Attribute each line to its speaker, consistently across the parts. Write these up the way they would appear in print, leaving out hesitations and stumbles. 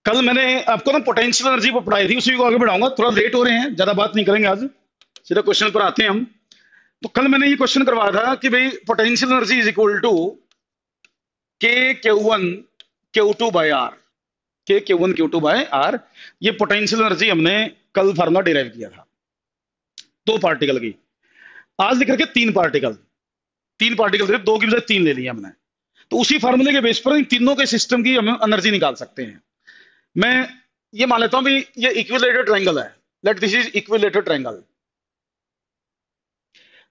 Speaker 1: कल मैंने आपको ना पोटेंशियल एनर्जी पर पढ़ाई थी, उसी को आगे बढ़ाऊंगा। थोड़ा लेट हो रहे हैं, ज्यादा बात नहीं करेंगे आज, सीधा क्वेश्चन पर आते हैं हम। तो कल मैंने ये क्वेश्चन करवाया था कि भाई potential energy is equal to k Q1 Q2 by r. K Q1 Q2 by r, ये पोटेंशियल एनर्जी हमने कल फार्मूला डिराइव किया था दो पार्टिकल की। आज लिख रखे तीन पार्टिकल, तीन पार्टिकल थे, दो की बजाय तीन ले लिया हमने। तो उसी फार्मूले के बेस पर इन तीनों के सिस्टम की हम एनर्जी निकाल सकते हैं। मैं ये मान लेता हूं भी ये इक्विलेटरल ट्रायंगल है, let this is equilateral triangle.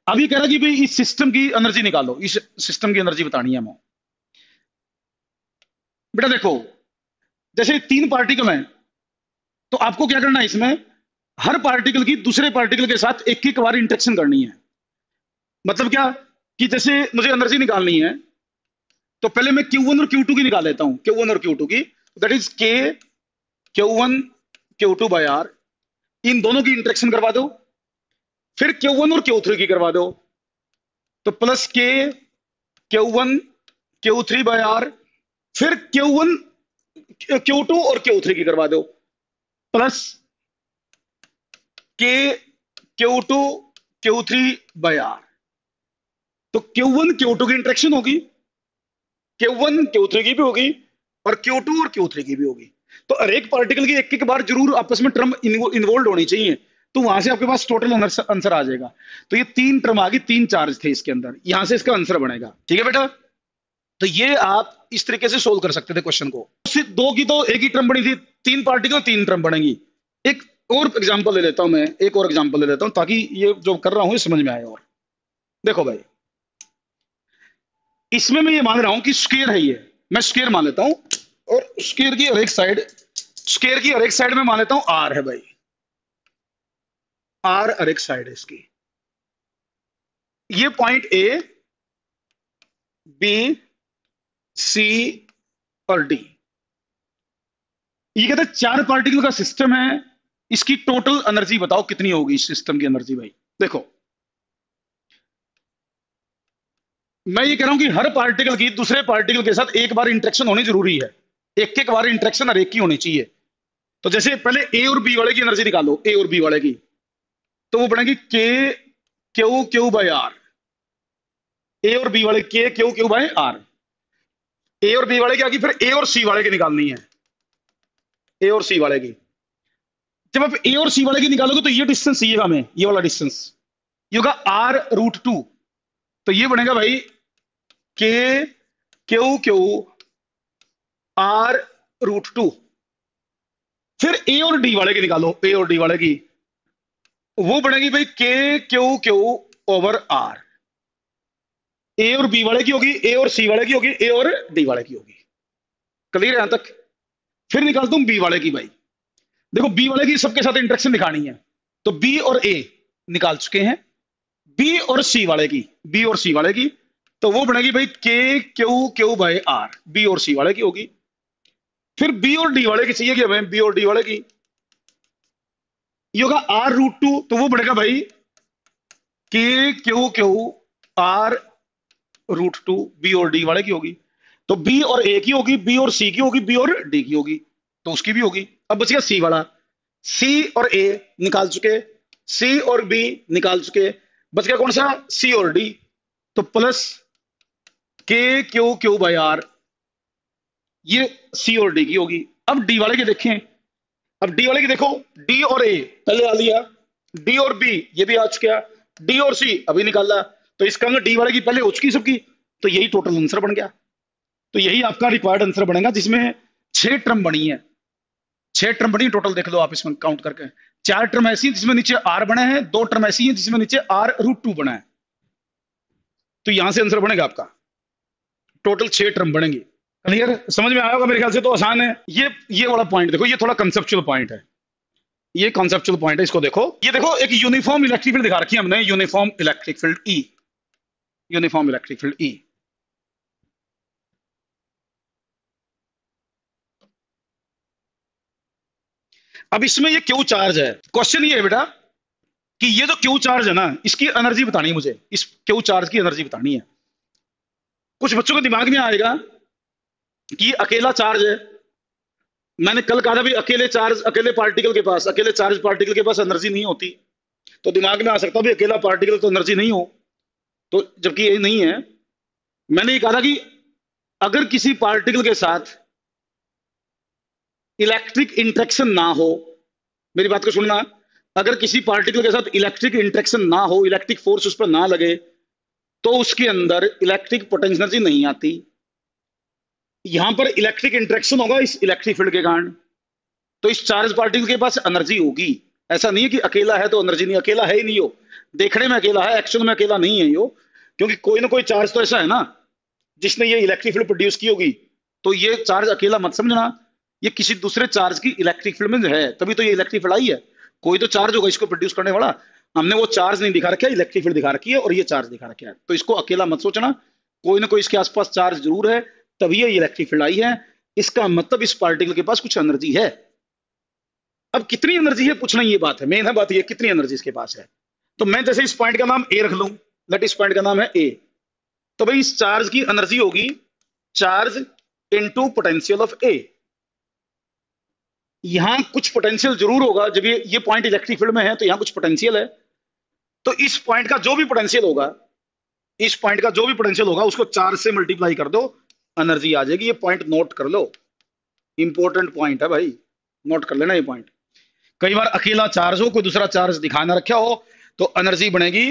Speaker 1: अब ये कह रहा है कि भाई इस सिस्टम की एनर्जी निकालो, इस सिस्टम की एनर्जी बतानी है हमें। बेटा देखो, जैसे तीन पार्टिकल हैं तो आपको क्या करना है, इसमें हर पार्टिकल की दूसरे पार्टिकल के साथ एक एक बार इंटरेक्शन करनी है। मतलब क्या कि जैसे मुझे एनर्जी निकालनी है तो पहले मैं Q1 और Q2 की निकाल लेता हूं, Q1 और Q2 की, दैट इज के Q1 Q2 बाय आर। इन दोनों की इंटरेक्शन करवा दो, फिर Q1 और Q3 की करवा दो, तो प्लस के Q1 Q3 बाय आर, फिर Q1 Q2 और Q3 की करवा दो, प्लस के Q2 Q3 बाय आर। तो Q1 Q2 की इंटरेक्शन होगी, Q1 Q3 की भी होगी, और Q2 और Q3 की भी होगी। तो हर एक पार्टिकल की एक एक बार जरूर आपस में टर्म इन्वॉल्व होनी चाहिए, तो वहां से आपके पास टोटल आंसर आ जाएगा। तो ये तीन टर्म आ गई, तीन चार्ज थे इसके अंदर, यहां से इसका आंसर बनेगा। ठीक है बेटा, तो ये आप इस तरीके से सोल्व कर सकते थे क्वेश्चन को। दो की तो एक ही टर्म बनी थी, तीन पार्टिकल तीन टर्म बनेगी। एक और एग्जांपल ले लेता हूं मैं, एक और एग्जांपल ले लेता हूं ताकि ये जो कर रहा हूं ये समझ में आए। और देखो भाई, इसमें मैं ये मान रहा हूं कि स्क्वायर है, ये मैं स्क्वायर मान लेता हूं, और स्क्वायर की हर एक साइड, स्क्वायर की हर एक साइड में मान लेता हूं आर है भाई, आर हर एक साइड है इसकी। ये पॉइंट ए, बी, सी और डी, ये कहते हैं चार पार्टिकल का सिस्टम है। इसकी टोटल एनर्जी बताओ कितनी होगी इस सिस्टम की एनर्जी भाई। देखो, मैं ये कह रहा हूं कि हर पार्टिकल की दूसरे पार्टिकल के साथ एक बार इंटरेक्शन होनी जरूरी है, एक एक बार इंटरेक्शन हर एक की होनी चाहिए। तो जैसे पहले ए और बी वाले की एनर्जी निकालो, ए और बी वाले की, तो वो बनेगी के क्यू क्यू बाय आर। ए और बी वाले के क्यू क्यू बाय आर। ए और बी वाले की आगे, फिर ए और सी वाले की निकालनी है, ए और सी वाले की। जब आप ए और सी वाले की निकालोगे तो ये डिस्टेंस चाहिए हमें, ये वाला डिस्टेंस, ये होगा R√2। तो ये बनेगा भाई के क्यू क्यू R√2। फिर ए और डी वाले की निकालो, ए और डी वाले की, वो बनेगी भाई k q q over are. ए और बी वाले की होगी, ए और सी वाले की होगी, ए और डी वाले की होगी। क्लियर है यहां तक? फिर निकालता हूं बी वाले की भाई। देखो, बी वाले की सबके साथ इंटरेक्शन दिखानी है, तो बी और ए निकाल चुके हैं। बी और सी वाले की, बी और सी वाले की, तो वो बनेगी भाई k q q by r, B और सी वाले की होगी। फिर बी और डी वाले की चाहिए कि हमें, बी और डी वाले की, ये होगा R√2। तो वो बढ़ेगा भाई k q Q R√2, B और डी वाले की होगी। तो बी और ए की होगी, बी और सी की होगी, बी और डी की होगी, तो उसकी भी होगी। अब बच गया सी वाला, सी और ए निकाल चुके, सी और बी निकाल चुके, बच गया कौन सा, सी और डी। तो plus k q q by r, ये सी और डी की होगी। अब डी वाले के देखें, अब डी वाले की देखो, डी और ए पहले आ लिया, डी और बी ये भी आ चुका, डी और सी अभी निकाला, तो इसका मतलब डी वाले की पहले हो चुकी सबकी, तो यही टोटल आंसर बन गया। तो यही आपका रिक्वायर्ड आंसर बनेगा, जिसमें 6 टर्म बनी है, 6 टर्म बनी टोटल। देख लो आप इसमें काउंट करके, 4 टर्म ऐसी जिसमें नीचे आर बना है, 2 टर्म ऐसी हैं जिसमें नीचे R√2 बना है। तो यहां से आंसर बनेगा आपका, टोटल 6 टर्म बनेंगे। क्लियर, समझ में आया होगा मेरे ख्याल से, तो आसान है। ये वाला पॉइंट देखो, ये थोड़ा कंसेप्चुअल पॉइंट है, ये कॉन्सेप्चुअल पॉइंट है, इसको देखो। ये देखो, एक यूनिफॉर्म इलेक्ट्रिक फील्ड दिखा रखी है हमने, uniform electric field E, uniform electric field E. अब इसमें ये क्यू चार्ज है। क्वेश्चन ये है बेटा कि ये जो क्यू चार्ज है ना, इसकी एनर्जी बतानी है मुझे, इस क्यू चार्ज की एनर्जी बतानी है। कुछ बच्चों के दिमाग में आएगा कि अकेला चार्ज है, मैंने कल कहा था भी अकेले चार्ज पार्टिकल के पास एनर्जी नहीं होती। तो दिमाग में आ सकता भी अकेला पार्टिकल तो एनर्जी नहीं हो, तो जबकि ये नहीं है। मैंने ये कहा था कि अगर किसी पार्टिकल के साथ इलेक्ट्रिक इंटरेक्शन ना हो, मेरी बात को सुनना, अगर किसी पार्टिकल के साथ इलेक्ट्रिक इंटरेक्शन ना हो, इलेक्ट्रिक फोर्स उस पर ना लगे, तो उसके अंदर इलेक्ट्रिक पोटेंशियल एनर्जी नहीं आती। यहां पर इलेक्ट्रिक इंटरेक्शन होगा इस इलेक्ट्रिक फील्ड के कारण, तो इस चार्ज पार्टिकल के पास एनर्जी होगी। ऐसा नहीं है कि अकेला है तो एनर्जी नहीं, अकेला है ही नहीं हो, देखने में अकेला है, एक्चुअल में अकेला नहीं है यो, क्योंकि कोई ना कोई चार्ज तो ऐसा है ना जिसने ये इलेक्ट्रिक फील्ड प्रोड्यूस की होगी। तो ये चार्ज अकेला मत समझना, ये किसी दूसरे चार्ज की इलेक्ट्रिक फील्ड में है, तभी तो ये इलेक्ट्रिक फील्ड आई है। कोई तो चार्ज होगा इसको प्रोड्यूस करने वाला, हमने वो चार्ज नहीं दिखा रखा है, इलेक्ट्रिक फील्ड दिखा रखी है और ये चार्ज दिखा रखा है। तो इसको अकेला मत सोचना, कोई ना कोई इसके आसपास चार्ज जरूर है, तभी ये इलेक्ट्रिक फील्ड आई है। इसका मतलब इस पार्टिकल के पास कुछ एनर्जी है। अब कितनी एनर्जी है पूछना, ये बात है, मेन है बात, ये कितनी एनर्जी इसके पास है। तो मैं जैसे इस पॉइंट का नाम ए रख लूं, लेट इस पॉइंट का नाम है ए, तो भाई इस चार्ज की एनर्जी होगी चार्ज इनटू पोटेंशियल ऑफ ए। यहां कुछ पोटेंशियल जरूर होगा, जब ये पॉइंट इलेक्ट्रिक फील्ड में है तो यहां कुछ पोटेंशियल है। तो इस पॉइंट का जो भी पोटेंशियल होगा, इस पॉइंट का जो भी पोटेंशियल होगा उसको 4 से मल्टीप्लाई कर दो, एनर्जी आ जाएगी। ये पॉइंट नोट कर लो, इंपॉर्टेंट पॉइंट है भाई, नोट कर लेना ये पॉइंट। कई बार अकेला चार्ज हो, कोई दूसरा चार्ज दिखा ना रखा हो, तो एनर्जी बनेगी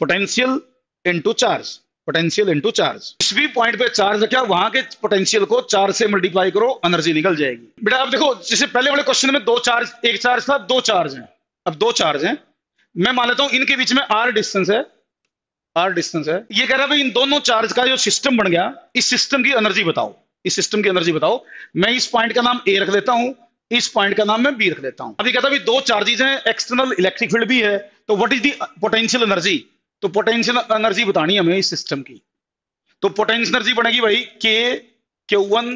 Speaker 1: potential into charge, potential into charge. जिस भी पॉइंट पे चार्ज रखा वहां के पोटेंशियल को 4 से मल्टीप्लाई करो, एनर्जी निकल जाएगी। बेटा आप देखो, जैसे पहले वाले क्वेश्चन में दो चार्ज, एक चार्ज था, दो चार्ज हैं, अब दो चार्ज हैं। मैं मान लेता हूं इनके बीच में आर डिस्टेंस है, आर डिस्टेंस है। ये कह रहा है भाई इन दोनों चार्ज का जो सिस्टम बन गया, इस सिस्टम की एनर्जी बताओ, इस सिस्टम की एनर्जी बताओ। मैं इस पॉइंट का नाम ए रख देता हूं, इस पॉइंट का नाम मैं बी रख देता हूं। अभी कहता है दो चार्जेस हैं, एक्सटर्नल इलेक्ट्रिक फील्ड भी है, तो what is the potential energy? तो पोटेंशियल एनर्जी बतानी है हमें इस सिस्टम की। तो पोटेंशियल एनर्जी बनेगी भाई के Q1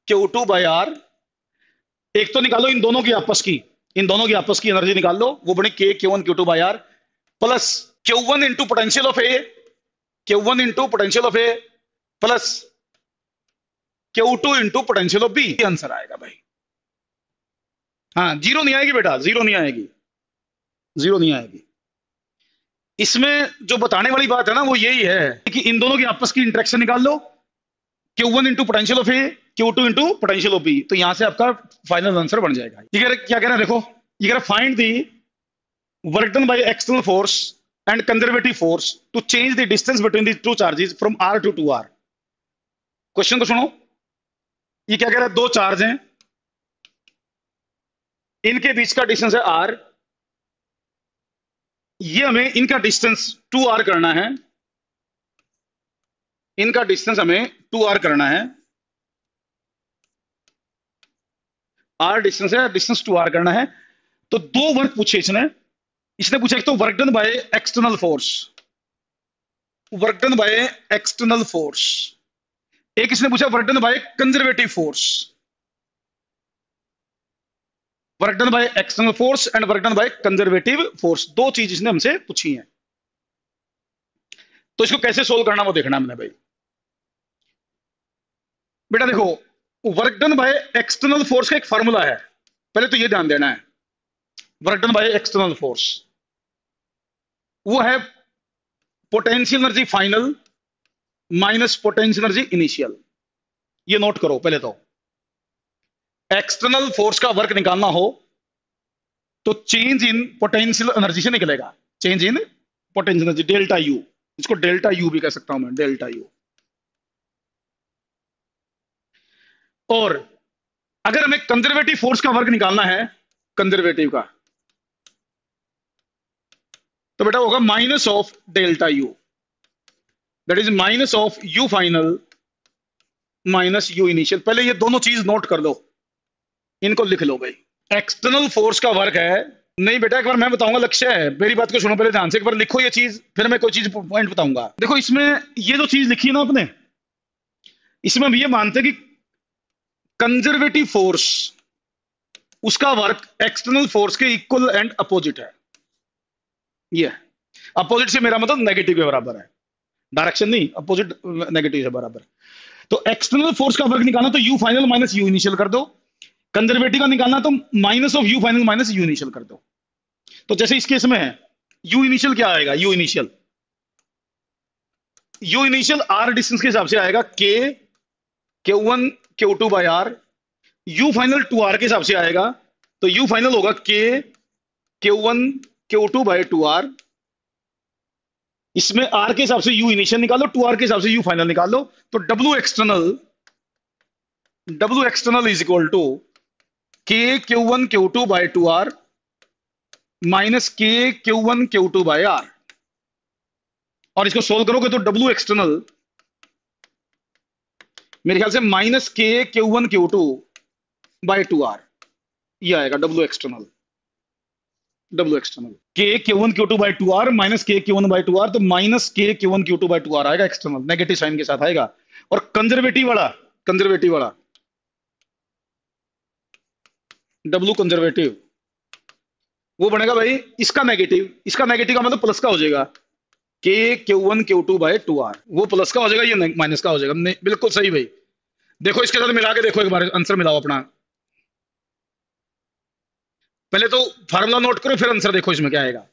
Speaker 1: Q2 बाय आर। एक तो निकालो इन दोनों की आपस की, इन दोनों की आपस की एनर्जी निकाल लो, वो बने k Q1 Q2 by r plus Q1 into potential of A, Q1 into potential of A plus Q2 into potential of B. Answer आएगा भाई। हाँ, जीरो नहीं आएगी बेटा, जीरो नहीं आएगी, जीरो नहीं आएगी। इसमें जो बताने वाली बात है ना वो यही है कि इन दोनों की आपस की इंटरेक्शन निकाल लो, Q1 into potential of A, Q2 into potential of B, तो यहां से आपका फाइनल आंसर बन जाएगा। ये क्या कह रहा है देखो, ये कह रहा है find the work done by external force and conservative force to change the distance between the two charges from r to 2r। Question को सुनो, ये क्या कह रहा है, दो चार्ज हैं, इनके बीच का डिस्टेंस है r, ये हमें इनका डिस्टेंस 2r करना है, इनका डिस्टेंस हमें 2r करना है, r डिस्टेंस है, डिस्टेंस 2r करना है। तो दो वर्क पूछे इसने, इसने पूछा एक तो work done by external force, work done by external force, एक इसने पूछा work done by conservative force, work done by external force and work done by conservative force, दो चीज इसने हमसे पूछी हैं। तो इसको कैसे सोल्व करना वो देखना हमने भाई। बेटा देखो, work done by external force का एक फार्मूला है, पहले तो ये ध्यान देना है। Work done by external force वो है potential energy final minus potential energy initial. ये नोट करो पहले तो, एक्सटर्नल फोर्स का वर्क निकालना हो तो चेंज इन पोटेंशियल एनर्जी से निकलेगा, change in potential energy, delta U, इसको डेल्टा यू भी कह सकता हूं मैं, डेल्टा यू। और अगर हमें कंजर्वेटिव फोर्स का वर्क निकालना है, कंजर्वेटिव का, तो बेटा होगा minus of delta U, that is minus of you final minus you initial. पहले ये दोनों चीज नोट कर लो, इनको लिख लो भाई। एक्सटर्नल फोर्स का वर्क है, नहीं बेटा एक बार मैं बताऊंगा, लक्ष्य है, मेरी बात को सुनो पहले ध्यान से, एक बार लिखो ये चीज, फिर मैं कोई चीज पॉइंट बताऊंगा। देखो इसमें ये जो चीज लिखी है ना आपने, इसमें हम ये मानते हैं कि कंजर्वेटिव फोर्स उसका वर्क एक्सटर्नल फोर्स के इक्वल एंड अपोजिट है। ये अपोजिट से मेरा मतलब नेगेटिव के बराबर है, डायरेक्शन नहीं, अपोजिट नेगेटिव से बराबर। तो एक्सटर्नल फोर्स का वर्क निकालना तो u final minus you initial कर दो, कंजर्वेटिव का निकालना तो minus of you final minus you initial कर दो। तो जैसे इस केस में है, यू इनिशियल क्या आएगा, यू इनिशियल आर डिस्टेंस के हिसाब से आएगा के Q1 Q2 by are. You final 2R के हिसाब से आएगा, तो यू फाइनल होगा के Q1 Q2 बाय 2R। इसमें आर के हिसाब से यू इनिशियल निकालो, 2R के हिसाब से यू फाइनल निकाल लो, तो W external is equal to k Q1 Q2 bye 2R minus के Q1 Q2 बाय आर। और इसको सोल्व करोगे तो W एक्सटर्नल मेरे ख्याल से माइनस के Q1 Q2 बाय 2R, ये आएगा W एक्सटर्नल के Q1 Q2 bye 2R minus के Q1 बाय 2R, तो माइनस के Q1 Q2 बाय 2R आएगा एक्सटर्नल, नेगेटिव साइन के साथ आएगा। और कंजर्वेटिव वाला W कंजर्वेटिव वो बनेगा भाई इसका नेगेटिव का मतलब प्लस का हो जाएगा, के Q1 Q2 बाय 2R, वो प्लस का हो जाएगा, ये माइनस का हो जाएगा। बिल्कुल सही भाई। देखो इसके साथ मिला के देखो एक बार, आंसर मिलाओ अपना। पहले तो फार्मूला नोट करो, फिर आंसर देखो इसमें क्या आएगा।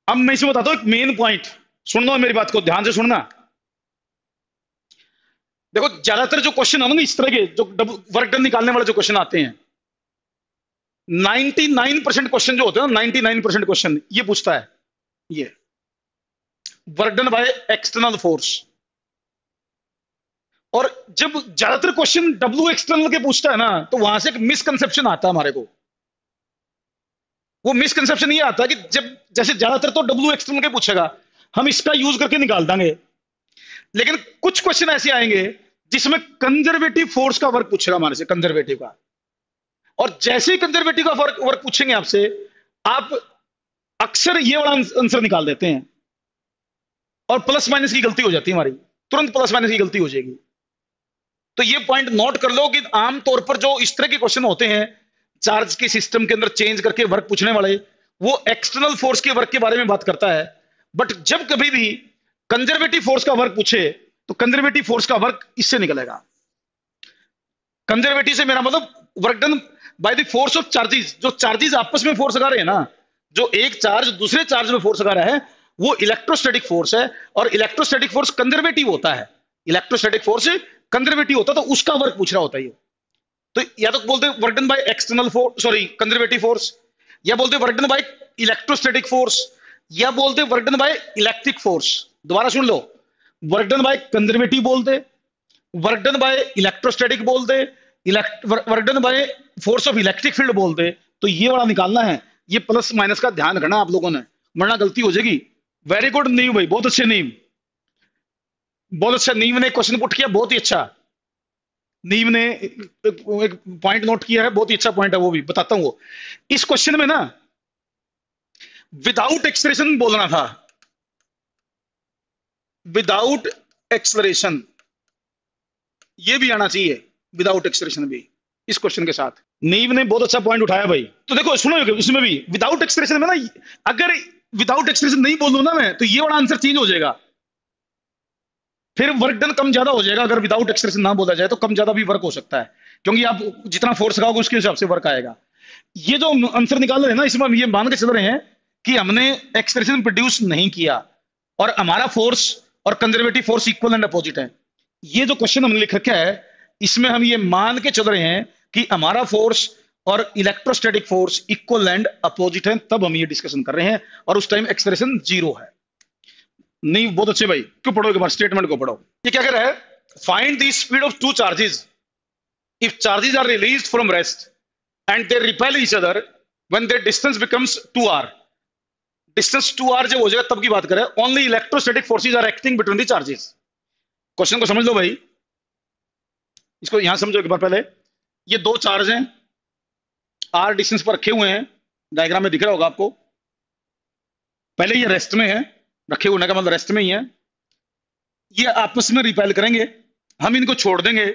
Speaker 1: अब मैं इसे बताता हूं एक मेन पॉइंट, सुन लो मेरी बात को ध्यान से सुनना। देखो ज्यादातर जो क्वेश्चन है ना इस तरह के, जो वर्क डन निकालने वाले जो क्वेश्चन आते हैं, 99% क्वेश्चन जो होते हैं ना, 99% क्वेश्चन ये पूछता है, ये work done by external force. और जब ज्यादातर क्वेश्चन W एक्सटर्नल के पूछता है ना, तो वहां से एक मिसकंसेप्शन आता है हमारे को। वो मिसकंसेप्शन ये आता है कि जब जैसे ज्यादातर तो W एक्सटर्नल के पूछेगा, हम इसका यूज करके निकाल देंगे, लेकिन कुछ क्वेश्चन ऐसे आएंगे जिसमें कंजर्वेटिव फोर्स का वर्क पूछेगा हमारे से, कंजर्वेटिव का। और जैसे ही कंजर्वेटिव का वर्क पूछेंगे आपसे, आप अक्सर ये वाला आंसर निकाल देते हैं, और प्लस माइनस की गलती हो जाती है हमारी, तुरंत प्लस माइनस की गलती हो जाएगी। तो ये पॉइंट नोट कर लो कि आमतौर पर जो इस तरह के क्वेश्चन होते हैं, चार्ज के सिस्टम के अंदर चेंज करके वर्क पूछने वाले, वो एक्सटर्नल फोर्स के वर्क के बारे में बात करता है। बट जब कभी भी कंजर्वेटिव फोर्स का वर्क पूछे, तो कंजर्वेटिव फोर्स का वर्क इससे निकलेगा। कंजर्वेटिव से मेरा मतलब work done by the force of charges. जो चार्जेस आपस में फोर्स लगा रहे हैं ना, जो एक चार्ज दूसरे चार्ज में फोर्स लगा रहा है, वो इलेक्ट्रोस्टैटिक फोर्स है। और इलेक्ट्रोस्टैटिक फोर्स कंजर्वेटिव होता है, इलेक्ट्रोस्टैटिक फोर्स कंजर्वेटिव होता है, तो उसका वर्क पूछ रहा होता है ये। तो या तो बोलते हैं work done by external force, sorry conservative force, या बोलते हैं work done by electrostatic force, या बोलते हैं work done by electric force. दोबारा सुन लो, वर्क डन बाय कंजर्वेटिव बोलते, वर्क डन बाय इलेक्ट्रोस्टैटिक बोलते, work done by force of electric field बोलते। तो ये वाला निकालना है, ये प्लस माइनस का ध्यान रखना आप लोगों ने, वरना गलती हो जाएगी। वेरी गुड नीव भाई, बहुत अच्छे नीव, बहुत अच्छा। नीव ने क्वेश्चन पुट किया, बहुत ही अच्छा। नीव ने एक पॉइंट नोट किया है, बहुत ही अच्छा पॉइंट है, वो भी बताता हूं। वो इस क्वेश्चन में ना विदाउट एक्सलेरेशन बोलना था, विदाउट एक्सलेरेशन, ये भी आना चाहिए, विदाउट एक्सलेरेशन भी इस क्वेश्चन के साथ। नीव ने बहुत अच्छा पॉइंट उठाया भाई। तो देखो सुनो, इसमें भी विदाउट एक्सलेरेशन में ना, अगर विदाउट एक्सलेरेशन नहीं बोल दूं ना मैं, तो ये वाला आंसर चेंज हो जाएगा, फिर वर्क डन कम ज्यादा हो जाएगा। अगर विदाउट एक्सलेरेशन ना बोला जाए तो कम ज्यादा भी वर्क हो सकता है, क्योंकि आप जितना फोर्स लगाओगे उसके हिसाब से वर्क आएगा। ये जो आंसर निकाल रहे हैं ना, इसमें हम ये मान के चल रहे हैं कि हमने एक्सलेरेशन प्रोड्यूस नहीं किया, और हमारा फोर्स और conservative force equal and opposite है। ये जो क्वेश्चन हमने लिख रखा है, इसमें हम ये मान के चल रहे हैं कि हमारा फोर्स और electrostatic force equal and opposite है, तब हम ये डिस्कशन कर रहे हैं, और उस टाइम एक्सलेरेशन 0 है। नहीं, बहुत अच्छे भाई, क्यों पढ़ो, एक बार स्टेटमेंट को पढ़ो। ये क्या कह रहा है, find the speed of two charges if charges are released from rest and they repel each other when their distance becomes 2r। Distance 2r जब हो जाएगा तब की बात करें। Only electrostatic forces are acting between the charges. Question को समझ लो भाई, इसको यहां समझो एक बार। पहले ये दो चार्ज हैं, r डिस्टेंस पर रखे हुए हैं, डायग्राम में दिख रहा होगा आपको। पहले ये रेस्ट में है, रखे होने का मतलब रेस्ट में ही है। ये आपस में रिपेल करेंगे, हम इनको छोड़ देंगे।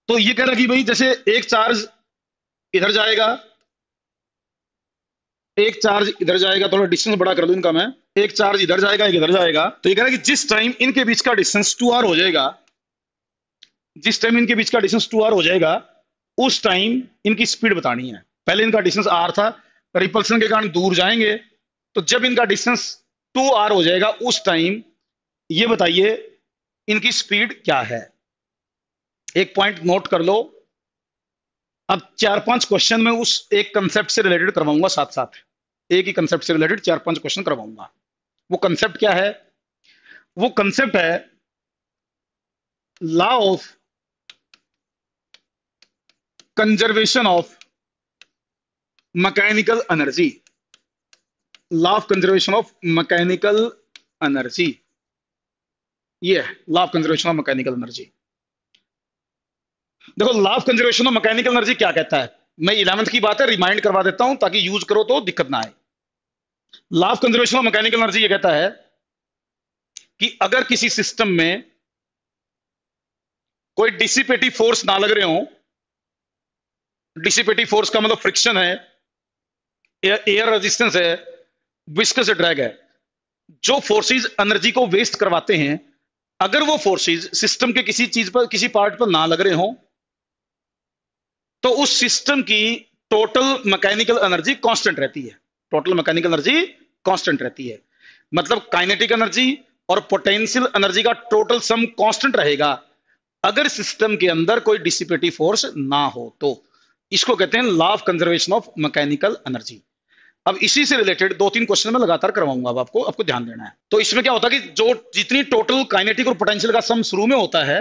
Speaker 1: तो ये कह रहा कि भाई जैसे एक चार्ज इधर जाएगा, एक चार्ज इधर जाएगा, थोड़ा डिस्टेंस बड़ा कर दूं इनका मैं, एक चार्ज इधर जाएगा, एक इधर जाएगा। तो ये कह रहा है कि जिस टाइम इनके बीच का डिस्टेंस 2r हो जाएगा, जिस टाइम इनके बीच का डिस्टेंस 2r हो जाएगा, उस टाइम इनकी स्पीड बतानी है। पहले इनका डिस्टेंस r था, रिपल्सन के कारण दूर जाएंगे, तो जब इनका डिस्टेंस 2r हो जाएगा उस टाइम ये बताइए इनकी स्पीड क्या है। एक पॉइंट नोट कर लो। अब 4-5 क्वेश्चन में उस एक कंसेप्ट से रिलेटेड करवाऊंगा, साथ साथ एक ही कंसेप्ट से रिलेटेड 4-5 क्वेश्चन करवाऊंगा। वो कंसेप्ट क्या है? वो कंसेप्ट है law of conservation of mechanical energy. Law of conservation of mechanical energy, ये है law of conservation of mechanical energy. देखो law of conservation of mechanical energy क्या कहता है, मैं 11th की बात है रिमाइंड करवा देता हूं ताकि यूज करो तो दिक्कत ना आए। Law of conservation of mechanical energy ये कहता है कि अगर किसी सिस्टम में कोई डिसिपेटिव फोर्स ना लग रहे हो, डिसिपेटिव फोर्स का मतलब फ्रिक्शन है, एयर रेजिस्टेंस है, विस्कस ड्रैग है, जो फोर्सेस एनर्जी को वेस्ट करवाते हैं, अगर वो फोर्सेस सिस्टम के किसी चीज पर, किसी पार्ट पर ना लग रहे हो, तो उस सिस्टम की टोटल मैकेनिकल एनर्जी कांस्टेंट रहती है। टोटल मैकेनिकल एनर्जी कांस्टेंट रहती है, मतलब काइनेटिक एनर्जी और पोटेंशियल एनर्जी का टोटल सम कांस्टेंट रहेगा अगर सिस्टम के अंदर कोई डिसिपेटिव फोर्स ना हो। तो इसको कहते हैं law of conservation of mechanical energy. अब इसी से रिलेटेड 2-3 क्वेश्चन में लगातार करवाऊंगा, अब आपको ध्यान देना है। तो इसमें क्या होता है कि जो जितनी टोटल काइनेटिक और पोटेंशियल का सम शुरू में होता है,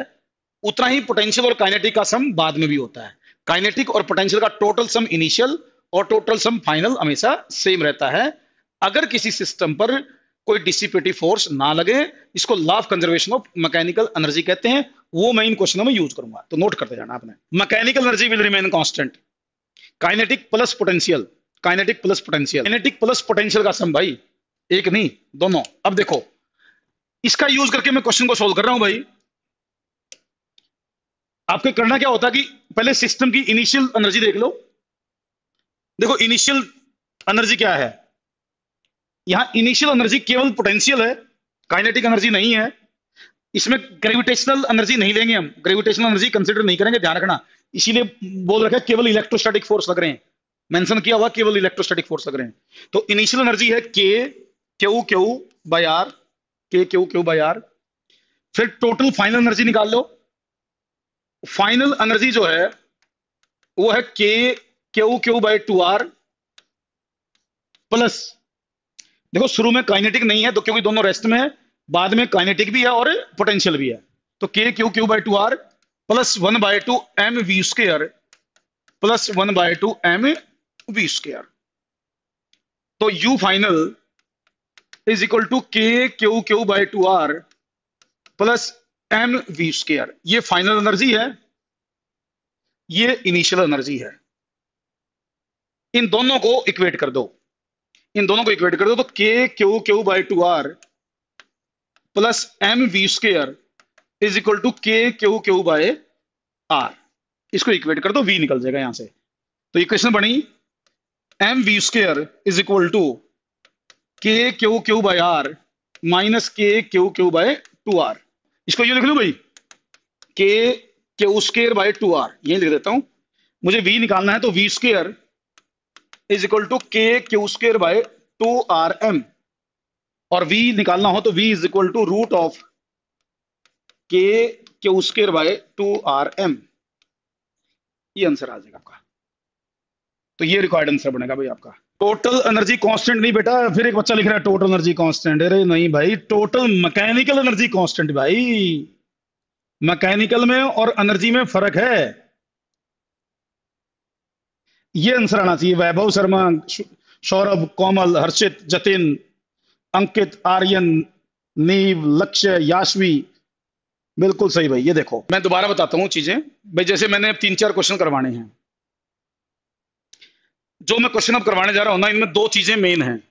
Speaker 1: उतना ही पोटेंशियल और काइनेटिक का सम बाद में भी होता है। काइनेटिक और पोटेंशियल का टोटल सम इनिशियल और टोटल सम फाइनल हमेशा सेम रहता है अगर किसी सिस्टम पर कोई डिसिपेटिव फोर्स ना लगे। इसको law of conservation of mechanical energy कहते हैं। वो मैं इन क्वेश्चनों में यूज करूंगा, तो नोट करते जाना आपने। Mechanical energy will remain constant, kinetic plus potential, kinetic plus potential, kinetic plus potential का सम भाई, एक नहीं दोनों। अब देखो इसका यूज करके मैं क्वेश्चन को सोल्व कर रहा हूं भाई। आपको करना क्या होता है कि पहले सिस्टम की इनिशियल एनर्जी देख लो। देखो इनिशियल एनर्जी क्या है, यहां इनिशियल एनर्जी केवल पोटेंशियल है, काइनेटिक एनर्जी नहीं है। इसमें ग्रेविटेशनल एनर्जी नहीं लेंगे हम, ग्रेविटेशनल एनर्जी कंसीडर नहीं करेंगे, ध्यान रखना। इसीलिए बोल रखा है केवल इलेक्ट्रोस्टैटिक फोर्स लग रहे हैं, मेंशन किया हुआ केवल इलेक्ट्रोस्टैटिक फोर्स लग रहे हैं। तो इनिशियल एनर्जी है के क्यू क्यू बाय आर, के क्यू क्यू बाय आर। फिर टोटल फाइनल एनर्जी निकाल लो। फाइनल एनर्जी जो है वो है के q q by 2r plus, देखो शुरू में काइनेटिक नहीं है तो क्योंकि दोनों रेस्ट में है, बाद में काइनेटिक भी है और पोटेंशियल भी है, तो k q q by 2r plus 1/2 m v square plus 1/2 m v square. तो u final is equal to k q q by 2r plus m v square. ये फाइनल एनर्जी है, ये इनिशियल एनर्जी है। इन दोनों को equate कर दो, इन दोनों को इक्वेट कर दो, तो k q q by 2r plus m v square is equal to k q q by r। इसको इक्वेट कर दो, v निकल जाएगा यहां से। तो इक्वेशन बनी m v square is equal to k q q by r minus k q q by 2r। इसको ये लिख लो भाई, k q square by 2r, ये लिख देता हूं। मुझे v निकालना है तो v square is equal to k q square by 2rm, और v निकालना हो तो v is equal to root of k q square by 2rm। ये आंसर आ जाएगा आपका। तो ये रिक्वायर्ड आंसर बनेगा भाई आपका। टोटल एनर्जी कांस्टेंट नहीं बेटा, फिर एक बच्चा लिख रहा है टोटल एनर्जी कांस्टेंट। अरे नहीं भाई, टोटल मैकेनिकल एनर्जी कांस्टेंट भाई। मैकेनिकल में और एनर्जी में फर्क है, ये आंसर आना चाहिए। वैभव शर्मा, सौरभ, कोमल, हर्षित, जतिन, अंकित, आर्यन, नीव, लक्ष्य, याशवी, बिल्कुल सही भाई। ये देखो मैं दोबारा बताता हूं चीजें भाई, जैसे मैंने 3-4 क्वेश्चन करवाने हैं। जो मैं क्वेश्चन अब करवाने जा रहा हूं ना, इनमें 2 चीजें मेन हैं।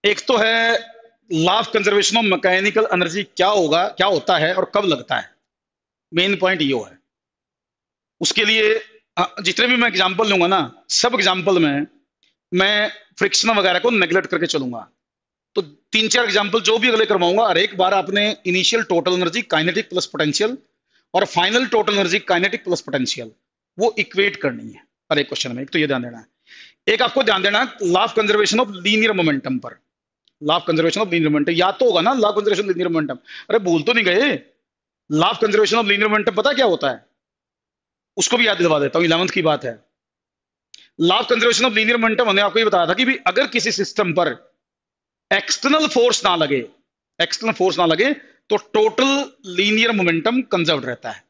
Speaker 1: एक तो है law of conservation of mechanical energy क्या होगा, क्या होता है और कब लगता है, मेन पॉइंट ये है। उसके लिए जितने भी मैं एग्जांपल लूंगा ना, सब एग्जांपल में मैं फ्रिक्शन वगैरह को नेग्लेक्ट करके चलूंगा। तो 3-4 एग्जांपल जो भी अगले करवाऊंगा, हर एक बार आपने initial total energy, kinetic plus potential और final total energy kinetic plus potential, वो इक्वेट करनी है हर एक क्वेश्चन में। एक तो ये ध्यान देना है। एक आपको ध्यान देना है law of conservation of linear momentum पर। Law of conservation of linear momentum याद तो होगा ना, law of conservation linear momentum. अरे भूल तो नहीं गए? Law of conservation of linear momentum पता क्या होता है? उसको भी याद दिलवा देता हूं, 11th की बात है। Law of conservation of linear momentum हमने आपको ये बताया था कि भी अगर किसी सिस्टम पर एक्सटर्नल फोर्स ना लगे, एक्सटर्नल फोर्स ना लगे, तो टोटल लीनियर मोमेंटम कंजर्व रहता है।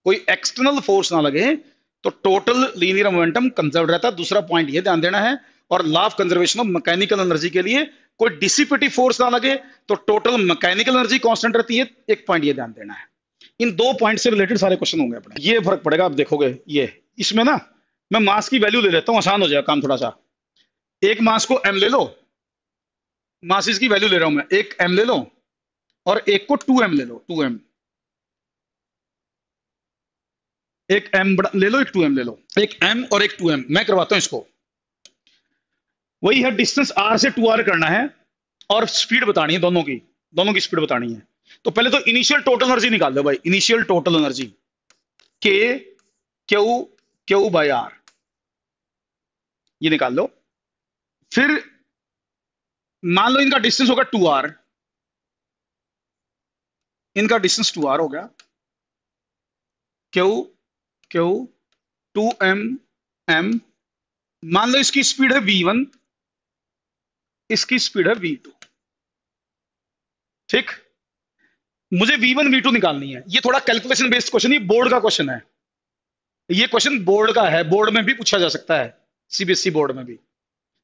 Speaker 1: कोई एक्सटर्नल फोर्स ना लगे तो टोटल लीनियर मोमेंटम कंजर्व रहता है। दूसरा पॉइंट ये ध्यान देना है। और law of conservation of mechanical energy के लिए कोई डिसिपेटिव फोर्स ना लगे तो टोटल मैकेनिकल एनर्जी कांस्टेंट रहती है। एक पॉइंट ये ध्यान देना है। इन दो पॉइंट से रिलेटेड सारे क्वेश्चन होंगे अपने। ये फर्क पड़ेगा, आप देखोगे। ये इसमें ना मैं मास की वैल्यू ले लेता हूं, आसान हो जाएगा काम थोड़ा सा। एक मास को एम ले लो, मासिस की वैल्यू ले रहा हूं मैं, एक एम ले लो और एक को 2m ले लो, 2m। एक m ले लो, एक 2m ले लो, एक m और एक 2m। मैं करवाता हूं इसको। वही है, डिस्टेंस r से 2r करना है और स्पीड बतानी है दोनों की स्पीड बतानी है। तो पहले तो इनिशियल टोटल एनर्जी निकाल लो भाई। Initial total energy k q by r, ये निकाल लो। फिर मान लो इनका डिस्टेंस होगा 2r, इनका डिस्टेंस 2r हो गया। q 2m m। मान लो इसकी स्पीड है v1, इसकी स्पीड है v2। ठीक, मुझे v1 v2 निकालनी है। ये थोड़ा कैलकुलेशन बेस्ड क्वेश्चन, ये बोर्ड का क्वेश्चन है। ये क्वेश्चन बोर्ड का है, बोर्ड में भी पूछा जा सकता है, सीबीएसई बोर्ड में भी।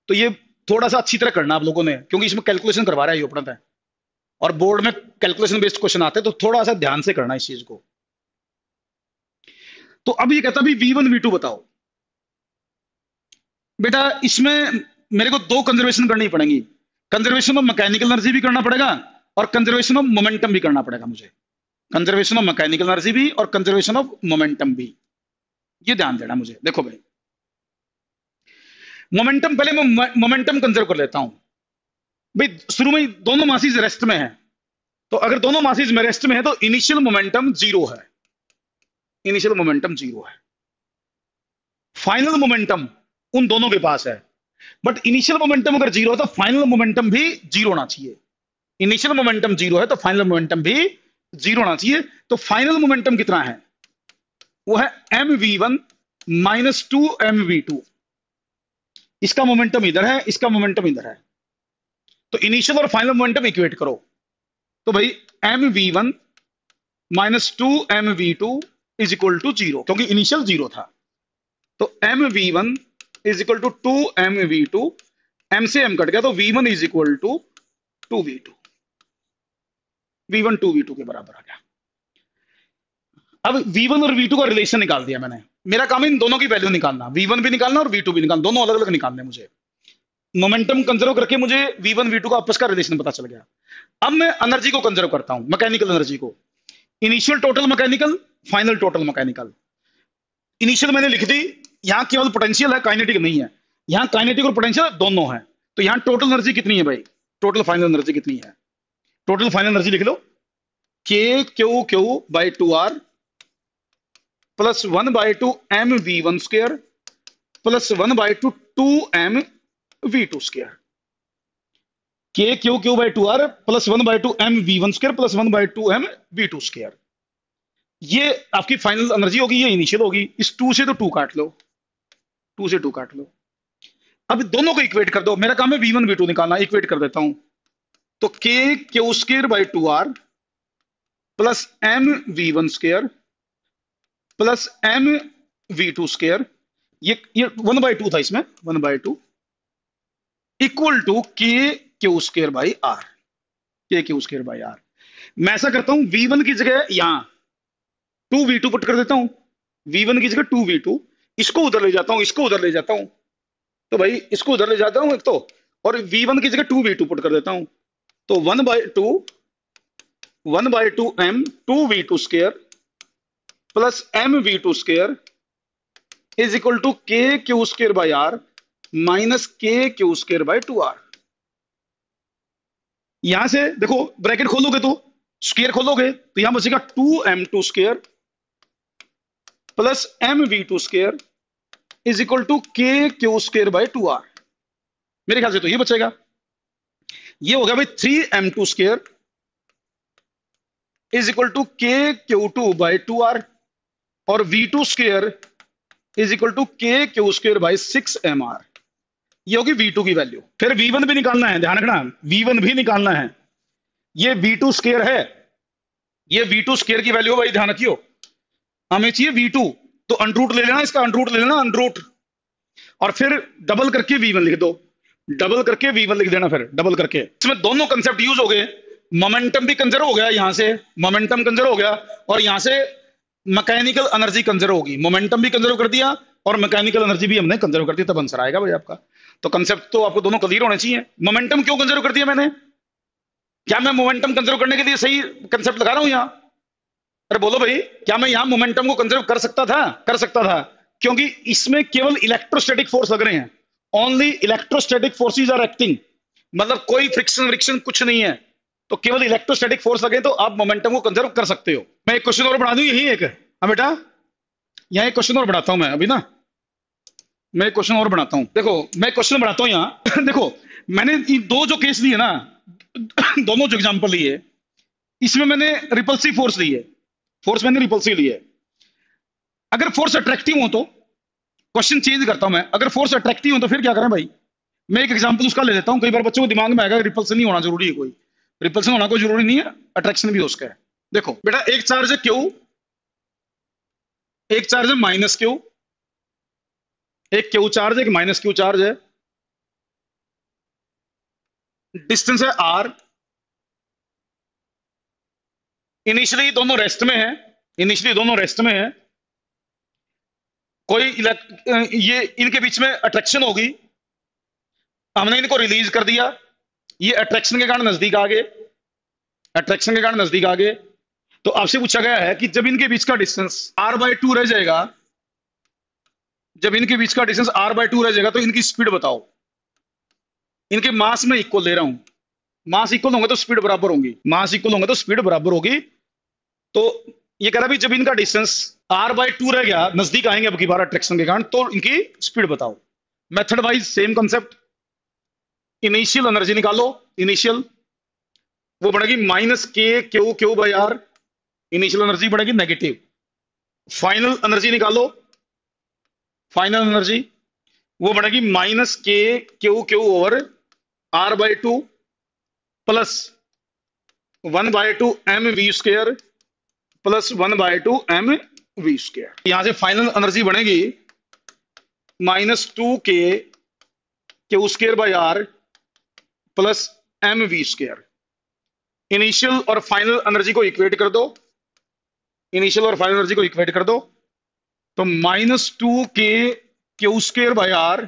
Speaker 1: तो ये थोड़ा सा अच्छी तरह करना आप लोगों ने, क्योंकि इसमें कैलकुलेशन करवा रहा है ये उपनत है, और बोर्ड में कैलकुलेशन बेस्ड क्वेश्चन आते हैं, तो थोड़ा सा ध्यान से करना इस चीज को। तो अब ये कहता है v1 v2 बताओ। बेटा इसमें मेरे को दो कंजर्वेशन करनी पड़ेंगी। कंजर्वेशन ऑफ मैकेनिकल एनर्जी भी करना पड़ेगा और कंजर्वेशन ऑफ मोमेंटम भी करना पड़ेगा मुझे। कंजर्वेशन ऑफ मैकेनिकल एनर्जी भी और कंजर्वेशन ऑफ मोमेंटम भी, ये ध्यान देना मुझे। देखो भाई, मोमेंटम, पहले मैं मोमेंटम कंजर्व कर लेता हूं भाई। शुरू में दोनों मासिस रेस्ट में है, तो अगर दोनों मासिस में रेस्ट में है तो इनिशियल मोमेंटम 0 है, इनिशियल मोमेंटम 0 है। फाइनल मोमेंटम उन दोनों के पास है, बट इनिशियल मोमेंटम अगर 0 है तो फाइनल मोमेंटम भी 0 होना चाहिए। इनिशियल मोमेंटम 0 है तो फाइनल मोमेंटम भी 0 होना चाहिए। तो फाइनल मोमेंटम कितना है? वो है mv1 माइनस 2mv2। इसका मोमेंटम इधर है, इसका मोमेंटम इधर है, तो इनिशियल और फाइनल मोमेंटम इक्वेट करो। तो भाई mv1 minus 2mv2 is equal to 0, क्योंकि इनिशियल 0 था। तो mv1 is equal to 2mv2, m से m कट गया तो v1 is equal to 2v2, v1 2v2 के बराबर आ गया। अब v1 और v2 का रिलेशन निकाल दिया मैंने। मेरा काम है इन दोनों की वैल्यू निकालना, v1 भी निकालना और v2 भी निकालना, दोनों अलग अलग निकालने मुझे। मोमेंटम कंजर्व करके मुझे v1 v2 का आपस का रिलेशन पता चल गया। अब मैं एनर्जी को कंजर्व करता हूं, मैकेनिकल एनर्जी को। Initial total mechanical, final total mechanical. Initial मैंने लिख दी, यहां केवल पोटेंशियल है, काइनेटिक नहीं है। यहां काइनेटिक और पोटेंशियल दोनों है, तो यहां टोटल एनर्जी कितनी है भाई? टोटल फाइनल एनर्जी कितनी है? टोटल फाइनल एनर्जी लिख लो, k by 2r plus 1/2 mv1 square plus 1/2 2mv2 square. k by 2r plus 1/2 mv1 square plus 1/2 mv2 square. ये आपकी फाइनल एनर्जी होगी, ये इनिशियल होगी। इस 2 से तो 2 काट लो, 2 से 2 काट लो। अब दोनों को इक्वेट कर दो। मेरा काम है v1 v2 निकालना, इक्वेट कर देता हूं। तो k square by 2r plus mv1 square plus mv2 square, ये 1/2 था इसमें, 1/2 equal to k square by r, k square by r। मैं ऐसा करता हूं, v1 की जगह यहां 2v2 पुट कर देता हूं, v1 की जगह 2v2, इसको उधर ले जाता हूं, इसको उधर ले जाता हूं। तो भाई इसको उधर ले जाता हूं एक तो, और v1 की जगह 2v2 पुट कर देता हूं। तो 1/2 m 2v2 square plus mv2 square is equal to k square by r minus k square by 2r। यहां से देखो, ब्रैकेट खोलोगे तो स्क्वायर खोलोगे तो यहां बचेगा 2m2 square plus m v two square is equal to k q square by 2r। मेरे ख्याल से तो ये बचेगा, ये हो गया भाई 3m2 square is equal to k q two by 2r, और v2 square is equal to k q square by 6mr। ये होगी v2 की वैल्यू। फिर v1 भी निकालना है, ध्यान रखना, v1 भी निकालना है। ये v2 स्क्वायर है, ये v2 स्क्वायर की वैल्यू भाई ध्यान रखियो, हमें चाहिए v2, तो अंडरूट ले लेना, इसका अंडरूट ले लेना, अंडरूट, और फिर डबल करके v1 लिख दो, डबल करके v1 लिख देना, फिर डबल करके। इसमें दोनों कंसेप्ट यूज हो गए, मोमेंटम भी कंजर्व हो गया, यहां से मोमेंटम कंजर्व हो गया, और यहां से मैकेनिकल एनर्जी कंजर्व होगी। मोमेंटम भी कंजर्व कर दिया और मैकेनिकल एनर्जी भी हमने कंजर्व कर दी, तब आंसर आएगा भाई आपका। तो कंसेप्ट तो आपको दोनों क्लियर होने चाहिए। मोमेंटम क्यों कंजर्व कर दिया मैंने? क्या मैं मोमेंटम कंजर्व करने के लिए सही कंसेप्ट लगा रहा हूं यहां? अरे बोलो भाई, क्या मैं यहां मोमेंटम को कंजर्व कर सकता था? कर सकता था, क्योंकि इसमें केवल इलेक्ट्रोस्टैटिक फोर्स लग रहे हैं, only electrostatic forces are acting, मतलब कोई फ्रिक्शन व्रिक्शन कुछ नहीं है, तो केवल इलेक्ट्रोस्टैटिक फोर्स लगे तो आप मोमेंटम को कंजर्व कर सकते हो। मैं एक क्वेश्चन और बना दूं, यही एक, हाँ बेटा, यहां एक क्वेश्चन और बनाता हूं मैं अभी ना, मैं एक क्वेश्चन और बनाता हूं। देखो मैं क्वेश्चन बनाता हूं यहां देखो मैंने ये दो जो केस लिए ना, दोनों जो एग्जांपल लिए, इसमें मैंने रिपल्सिव फोर्स ली है, फोर्स मैंने रिपल्सिव ली है। अगर फोर्स अट्रैक्टिव हो तो क्वेश्चन चेंज करता हूं मैं, अगर फोर्स अट्रैक्टिव हो तो फिर क्या करें भाई? मैं एक एग्जांपल उसका ले लेता हूं, कई बार बच्चों को दिमाग में आएगा रिपल्सन नहीं होना जरूरी है, कोई रिपल्सन होना कोई जरूरी नहीं है, अट्रैक्शन भी हो उसका है। देखो बेटा, एक चार्ज है क्यू, एक चार्ज है माइनस क्यू, एक क्यू चार्ज, एक माइनस क्यू चार्ज है, डिस्टेंस है आर, इनिशियली दोनों रेस्ट में है, इनिशियली दोनों रेस्ट में है, कोई ये इनके बीच में अट्रैक्शन होगी, हमने इनको रिलीज कर दिया, ये अट्रैक्शन के कारण नजदीक आ गए, अट्रैक्शन के कारण नजदीक आ गए। तो आपसे पूछा गया है कि जब इनके बीच का डिस्टेंस r/2 रह जाएगा, जब इनके बीच का डिस्टेंस r/2 रह जाएगा तो इनकी स्पीड बताओ। इनके मास में इक्वल ले रहा हूं, मास इक्वल होंगे तो स्पीड बराबर होंगी, मास इक्वल होंगे तो स्पीड बराबर होगी। तो ये कह रहा भी जब इनका डिस्टेंस r/2 रह गया, नजदीक आएंगे अब की बार अट्रैक्शन के कारण, तो इनकी स्पीड बताओ। Method wise same concept, initial energy निकालो, इनिशियल वो बढ़ेगी minus k q q by r, initial energy बढ़ेगी नेगेटिव। फाइनल एनर्जी निकालो, फाइनल एनर्जी वो बढ़ेगी minus k q q over r/2 plus 1/2 mv square plus 1/2 mv square. यहां से final energy बनेगी minus 2k q square by r plus mv square. Initial और final energy को equate कर दो, इनिशियल और फाइनल एनर्जी को इक्वेट कर दो, तो minus 2k q square by r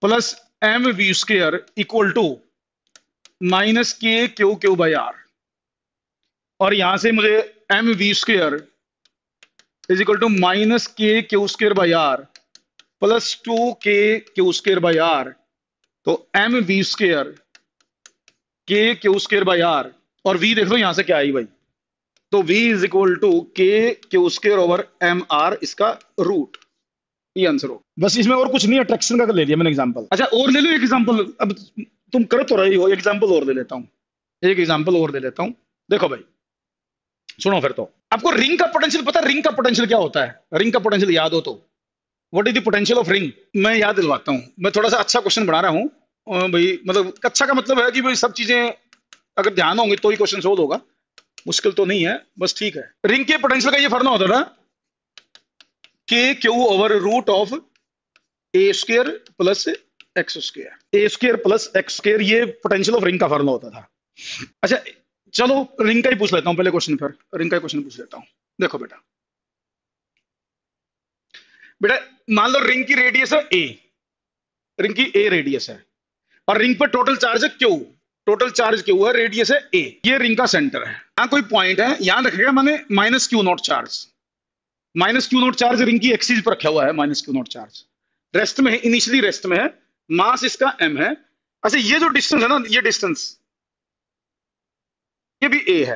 Speaker 1: plus mv square equal to minus k q q by r, और यहां से मुझे mv square is equal to minus k q square by r plus 2k q square by r, तो mv square k q square by r, और v देख लो यहां से क्या आई भाई, तो v is equal to k q square over m r, इसका root, ये आंसर हो। बस इसमें और कुछ नहीं, अट्रैक्शन का ले लिया मैंने एग्जांपल। अच्छा और ले लो एक एग्जांपल, अब तुम कर तो रही हो, एग्जांपल और ले लेता हूं, एक एग्जांपल और ले लेता हूं। देखो भाई सुनो, फिर तो आपको रिंग का पोटेंशियल पता है, रिंग का पोटेंशियल क्या होता है? रिंग का पोटेंशियल याद हो तो, what is the potential of ring? मैं याद दिलवाता हूं, मैं थोड़ा सा अच्छा क्वेश्चन बना रहा हूं भाई, मतलब अच्छा का मतलब है कि भाई सब चीजें अगर ध्यान होंगे तो ही क्वेश्चन सोल्व होगा, मुश्किल तो नहीं है, बस ठीक है। रिंग के पोटेंशियल का ये फॉर्मूला होता था k q over root of a square plus x square, a square plus x square, ये पोटेंशियल ऑफ रिंग का फॉर्मूला होता था। अच्छा चलो रिंग का ही पूछ लेता हूं पहले क्वेश्चन, फिर रिंग का ही क्वेश्चन पूछ लेता हूं। देखो बेटा, बेटा मान लो रिंग की रेडियस है ए, रिंग की ए रेडियस है, और रिंग पर टोटल चार्ज है क्यू, टोटल चार्ज क्यू है, रेडियस है ए, ये रिंग का सेंटर है। यहां कोई पॉइंट है, यहां रखेगा मैंने minus Q not charge, minus Q not charge ring की एक्सिस पर रखा हुआ है, minus Q not charge rest में है, इनिशियली रेस्ट में है, मास इसका m है। अच्छा ये जो डिस्टेंस है ना, ये डिस्टेंस ये भी a है,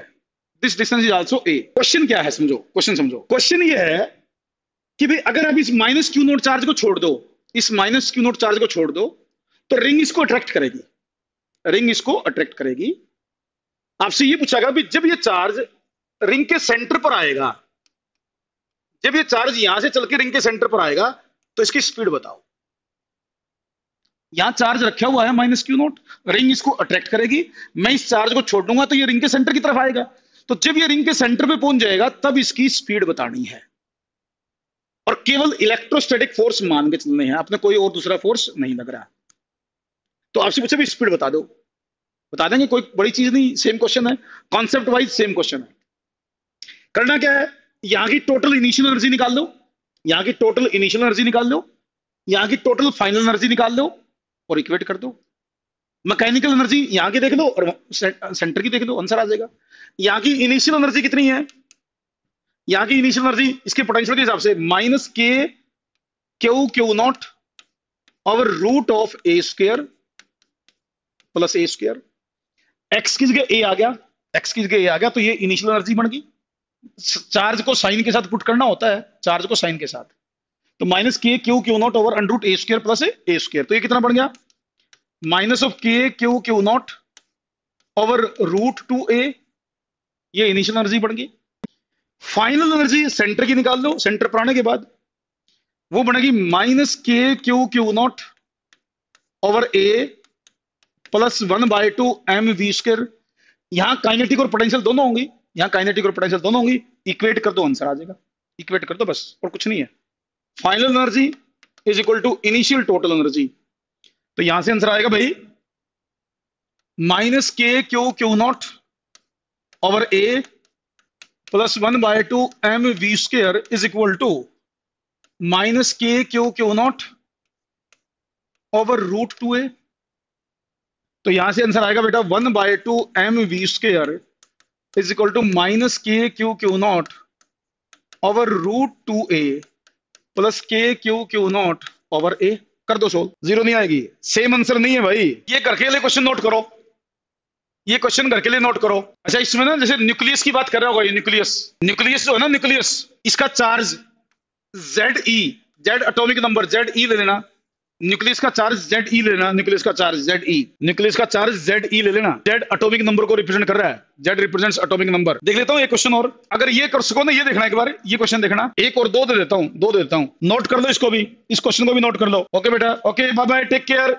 Speaker 1: this distance is also a। Question क्या है समझो, क्वेश्चन समझो, क्वेश्चन ये है कि भाई अगर आप इस माइनस क्यू नोट चार्ज को छोड़ दो, इस माइनस क्यू नोट चार्ज को छोड़ दो, तो रिंग इसको अट्रैक्ट करेगी, रिंग इसको अट्रैक्ट करेगी। आपसे ये पूछा गया भी जब ये चार्ज रिंग के सेंटर पर आएगा, जब ये चार्ज यहां से चल के रिंग के सेंटर पर आएगा तो इसकी स्पीड बताओ। यहां चार्ज रखा हुआ है माइनस क्यू नोट, रिंग इसको अट्रैक्ट करेगी, मैं इस चार्ज को छोड़ दूंगा तो ये रिंग के सेंटर की तरफ आएगा, तो जब ये रिंग के सेंटर पे पहुंच जाएगा तब इसकी स्पीड बतानी है। और केवल इलेक्ट्रोस्टैटिक फोर्स मान के चलने हैं, आपने कोई और दूसरा फोर्स नहीं लग रहा। तो आपसे पूछे भी स्पीड बता दो, बता देंगे, कोई बड़ी चीज नहीं, सेम क्वेश्चन है, कॉन्सेप्ट वाइज सेम क्वेश्चन है। करना क्या है, यहां की टोटल इनिशियल एनर्जी निकाल लो, यहां की टोटल इनिशियल एनर्जी निकाल लो, यहां की टोटल फाइनल एनर्जी निकाल लो और इक्वेट कर दो। मैकेनिकल एनर्जी यहां की देख लो और सेंटर की देख लो, आंसर आ जाएगा। यहां की इनिशियल एनर्जी कितनी है, यहां की इनिशियल एनर्जी इसके पोटेंशियल के हिसाब से minus k q q not over root of a square plus a square. X की जगह ए आ गया, एक्स की जगह ए आ गया, तो ये इनिशियल एनर्जी बन गई। चार्ज को साइन के साथ पुट करना होता है, चार्ज को साइन के साथ, तो minus k q q not over under root a square plus a square, तो ये कितना बन गया, minus of k q q not over root two a, ये इनिशियल एनर्जी बन गई। फाइनल एनर्जी सेंटर की निकाल लो, सेंटर पर आने के बाद वो बनेगी minus k q q not over a plus 1/2 m v square. यहां काइनेटिक और पोटेंशियल दोनों होंगी, यहां काइनेटिक और पोटेंशियल दोनों होंगी, इक्वेट कर दो, आंसर आ जाएगा, इक्वेट कर दो बस, और कुछ नहीं है। Final energy is equal to initial total energy, तो यहां से आंसर आएगा भाई minus k q q not over a plus 1/2 m v square is equal to minus k q q not over root two a. तो यहां से answer आएगा बेटा 1/2 m v square is equal to minus k q q not over root two a plus k q q not over ए। कर दो solve, zero नहीं आएगी, same answer नहीं है भाई। ये घर के लिए क्वेश्चन नोट करो, ये क्वेश्चन घर के लिए नोट करो। अच्छा, इसमें ना जैसे न्यूक्लियस की बात कर रहा होगा, ये न्यूक्लियस, न्यूक्लियस जो है ना, न्यूक्लियस, इसका charge Ze, Z atomic number Ze ले लेना, न्यूक्लियस का चार्ज Ze ले लेना, न्यूक्लियस का चार्ज Ze, न्यूक्लियस का चार्ज Ze ले लेना। Z एटॉमिक नंबर को रिप्रेजेंट कर रहा है, Z रिप्रेजेंट्स एटॉमिक नंबर। देख लेता हूं एक क्वेश्चन और, अगर ये कर सको ना, ये देखना एक बार, ये क्वेश्चन देखना, एक और दो दे देता हूं, दो दे देता हूं, नोट कर लो इसको भी, इस क्वेश्चन को भी नोट कर लो। ओके बेटा, okay, bye bye, take care.